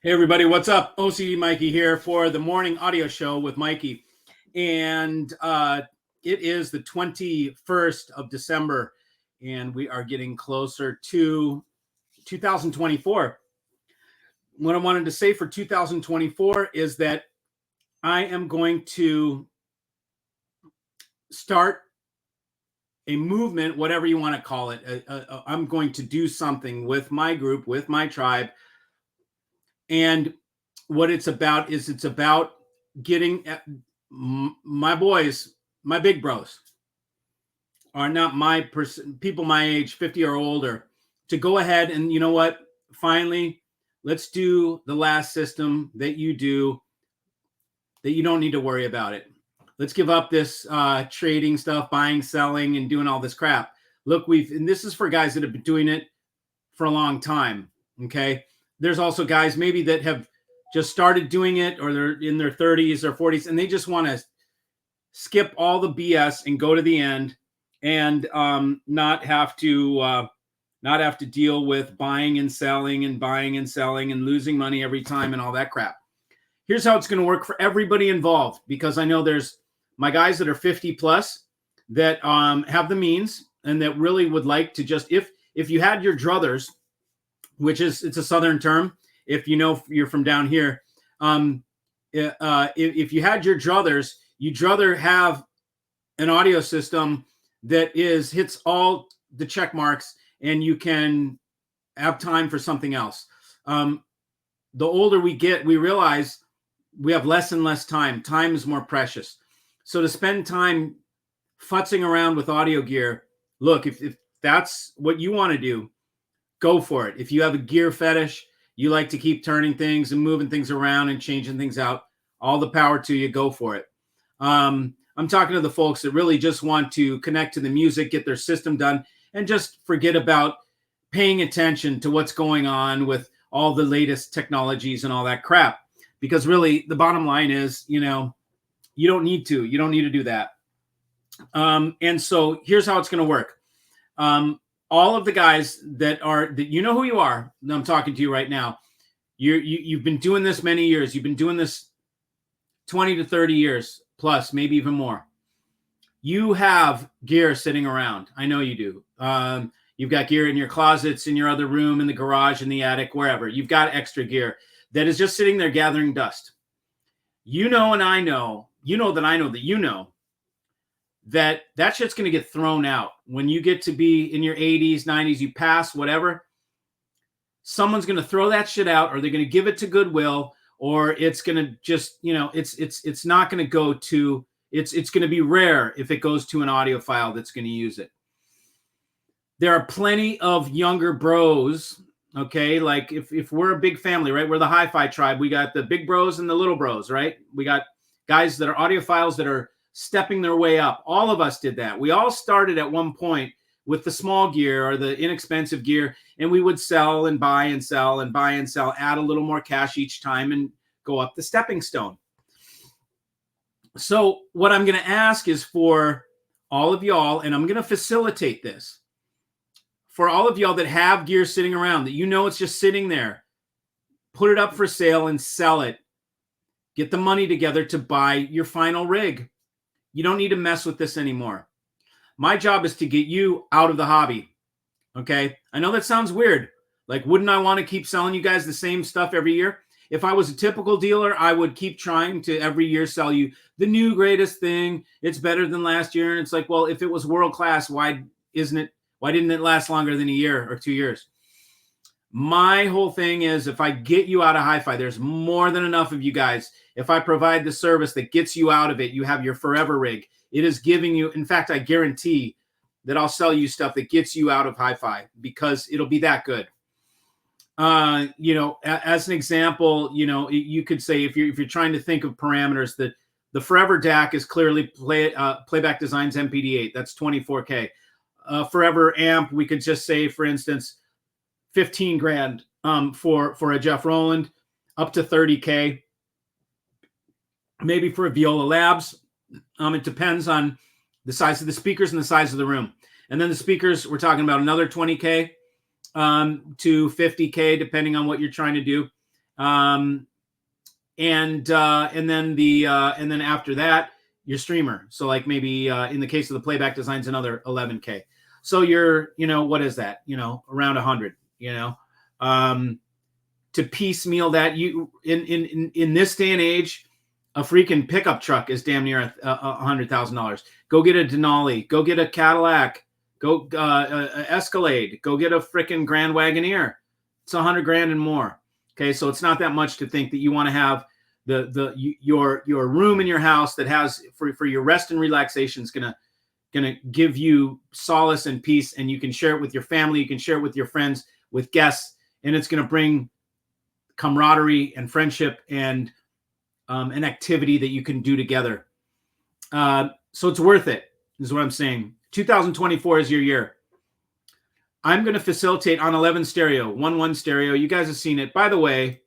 Hey everybody, what's up? OCD Mikey here for the morning audio show with Mikey. And it is the 21st of December, and we are getting closer to 2024. What I wanted to say for 2024 is that I am going to start a movement, whatever you want to call it. I'm going to do something with my group, with my tribe. And what it's about is it's about getting my boys, my big bros, are not my people my age, 50 or older, to go ahead and, you know what, finally, let's do the last system that you do, that you don't need to worry about it. Let's give up this trading stuff, buying, selling, and doing all this crap. Look, and this is for guys that have been doing it for a long time, okay? There's also guys maybe that have just started doing it, or they're in their 30s or 40s, and they just want to skip all the BS and go to the end and not have to deal with buying and selling and losing money every time and all that crap. Here's how it's going to work for everybody involved, because I know there's my guys that are 50 plus that have the means and that really would like to just, if you had your druthers, which is, it's a Southern term, if you know you're from down here, if you had your druthers, you'd rather have an audio system that hits all the check marks, and you can have time for something else. The older we get, we realize we have less and less time. Time is more precious. So to spend time futzing around with audio gear, look, if that's what you want to do, go for it. If you have a gear fetish, you like to keep turning things and moving things around and changing things out, all the power to you, go for it. I'm talking to the folks that really just want to connect to the music, get their system done, and just forget about paying attention to what's going on with all the latest technologies and all that crap. Because really, the bottom line is, you don't need to do that. And so here's how it's going to work. All of the guys that you know who you are, I'm talking to you right now. You've been doing this many years. You've been doing this 20 to 30 years plus, maybe even more. You have gear sitting around. I know you do. You've got gear in your closets, in your other room, in the garage, in the attic, wherever. You've got extra gear that is just sitting there gathering dust. You know, and I know, that shit's going to get thrown out when you get to be in your 80s, 90s, you pass, whatever. Someone's going to throw that shit out, or they're going to give it to Goodwill, or it's going to just, it's not going to go to, it's going to be rare if it goes to an audiophile that's going to use it. There are plenty of younger bros, okay? Like if we're a big family, right? We're the hi-fi tribe. We got the big bros and the little bros, right? We got guys that are audiophiles that are stepping their way up. All of us did that. We all started at one point with the small gear or the inexpensive gear, and we would sell and buy and sell and buy and sell, add a little more cash each time and go up the stepping stone. So what I'm going to ask is for all of y'all, and I'm going to facilitate this, for all of y'all that have gear sitting around, that it's just sitting there, put it up for sale and sell it. Get the money together to buy your final rig. You don't need to mess with this anymore. My job is to get you out of the hobby. Okay? I know that sounds weird. Like, wouldn't I want to keep selling you guys the same stuff every year? If I was a typical dealer, I would keep trying to every year sell you the new greatest thing. It's better than last year. And it's like, well, if it was world class, why didn't it last longer than a year or 2 years? My whole thing is, if I get you out of hi-fi, there's more than enough of you guys. If I provide the service that gets you out of it, you have your forever rig. It is giving you, in fact, I guarantee that I'll sell you stuff that gets you out of hi-fi, because it'll be that good. As an example, you could say, if you're trying to think of parameters, that the Forever DAC is clearly Playback Designs MPD8. That's 24K. Forever amp, we could just say, for instance, 15 grand for a Jeff Rowland, up to 30K. Maybe for a Viola Labs. It depends on the size of the speakers and the size of the room. And then the speakers, we're talking about another 20K to 50K, depending on what you're trying to do. And then after that, your streamer. So like maybe in the case of the playback designs, another 11K. So you're, what is that? Around 100. To piecemeal that, you in this day and age, a freaking pickup truck is damn near $100,000. Go get a Denali. Go get a Cadillac. Go Escalade. Go get a freaking Grand Wagoneer. It's $100 grand and more. Okay, so it's not that much to think that you want to have your room in your house that has for your rest and relaxation is gonna give you solace and peace, and you can share it with your family, you can share it with your friends, with guests, and it's gonna bring camaraderie and friendship and an activity that you can do together. So it's worth it, is what I'm saying. 2024 is your year. I'm going to facilitate on 11 stereo, 1-1 stereo. You guys have seen it. By the way,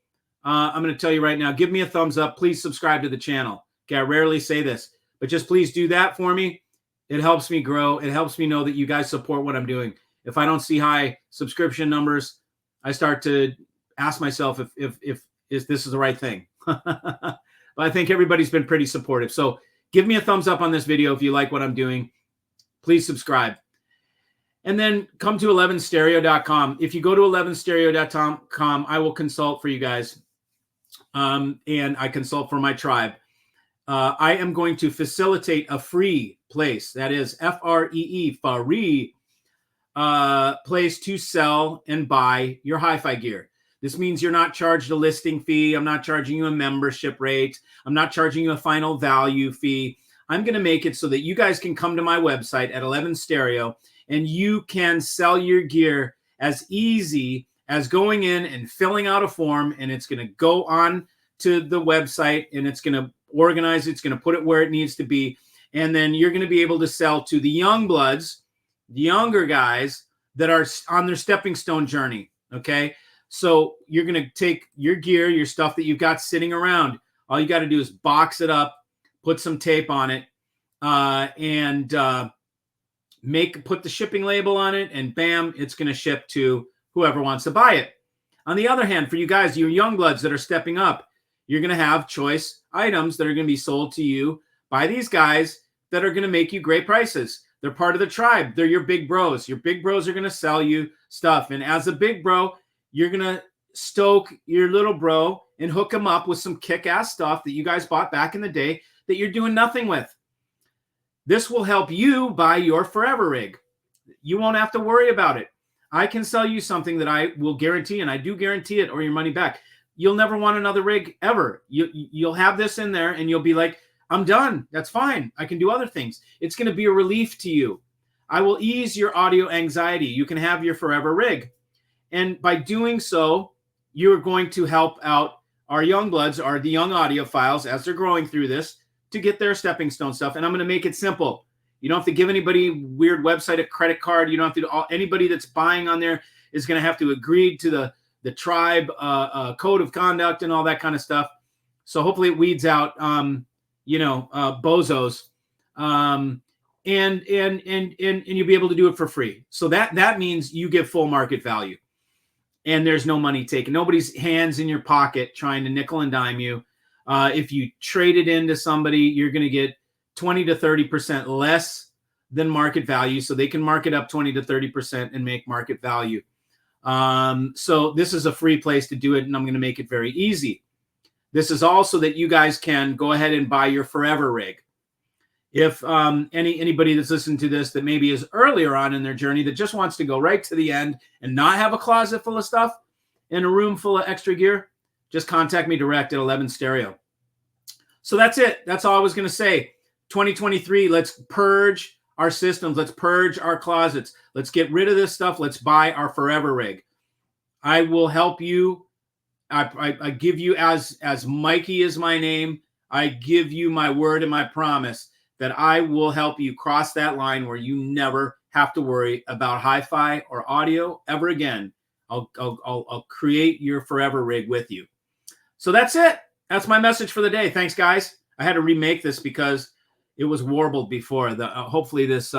I'm going to tell you right now, give me a thumbs up. Please subscribe to the channel. Okay, I rarely say this, but just please do that for me. It helps me grow. It helps me know that you guys support what I'm doing. If I don't see high subscription numbers, I start to ask myself if this is the right thing. But I think everybody's been pretty supportive. So give me a thumbs up on this video if you like what I'm doing. Please subscribe. And then come to 11stereo.com. If you go to 11stereo.com, I will consult for you guys. And I consult for my tribe. I am going to facilitate a free place. That is Free, free place to sell and buy your hi-fi gear. This means you're not charged a listing fee. I'm not charging you a membership rate. I'm not charging you a final value fee. I'm going to make it so that you guys can come to my website at 11 Stereo and you can sell your gear as easy as going in and filling out a form, and it's going to go on to the website and it's going to organize it. It's going to put it where it needs to be. And then you're going to be able to sell to the young bloods, the younger guys that are on their stepping stone journey. Okay. So you're going to take your gear, your stuff that you've got sitting around. All you got to do is box it up, put some tape on it, and put the shipping label on it, and bam, it's going to ship to whoever wants to buy it. On the other hand, for you guys, your young bloods that are stepping up, you're going to have choice items that are going to be sold to you by these guys that are going to make you great prices. They're part of the tribe. They're your big bros. Your big bros are going to sell you stuff. And as a big bro, you're going to stoke your little bro and hook him up with some kick-ass stuff that you guys bought back in the day that you're doing nothing with. This will help you buy your forever rig. You won't have to worry about it. I can sell you something that I will guarantee, and I do guarantee it, or your money back. You'll never want another rig ever. You'll have this in there, and you'll be like, I'm done. That's fine. I can do other things. It's going to be a relief to you. I will ease your audio anxiety. You can have your forever rig. And by doing so, you're going to help out our young bloods, or the young audiophiles, as they're growing through this, to get their stepping stone stuff. And I'm going to make it simple. You don't have to give anybody weird website, a credit card. You don't have to. Anybody that's buying on there is going to have to agree to the tribe code of conduct and all that kind of stuff. So hopefully it weeds out, bozos, and you'll be able to do it for free. So that means you give full market value, and there's no money taken. Nobody's hands in your pocket trying to nickel and dime you. If you trade it into somebody, you're going to get 20 to 30% less than market value. So they can mark it up 20 to 30% and make market value. So this is a free place to do it, and I'm going to make it very easy. This is also that you guys can go ahead and buy your forever rig. If anybody that's listened to this that maybe is earlier on in their journey that just wants to go right to the end and not have a closet full of stuff and a room full of extra gear, just contact me direct at 11 Stereo. So that's it. That's all I was going to say. 2023, let's purge our systems. Let's purge our closets. Let's get rid of this stuff. Let's buy our forever rig. I will help you. I give you, as Mikey is my name, I give you my word and my promise that I will help you cross that line where you never have to worry about hi-fi or audio ever again. I'll create your forever rig with you. So that's it. That's my message for the day. Thanks, guys. I had to remake this because it was warbled before. Hopefully this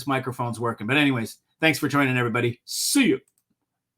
microphone's working. But anyways, thanks for joining, everybody. See you.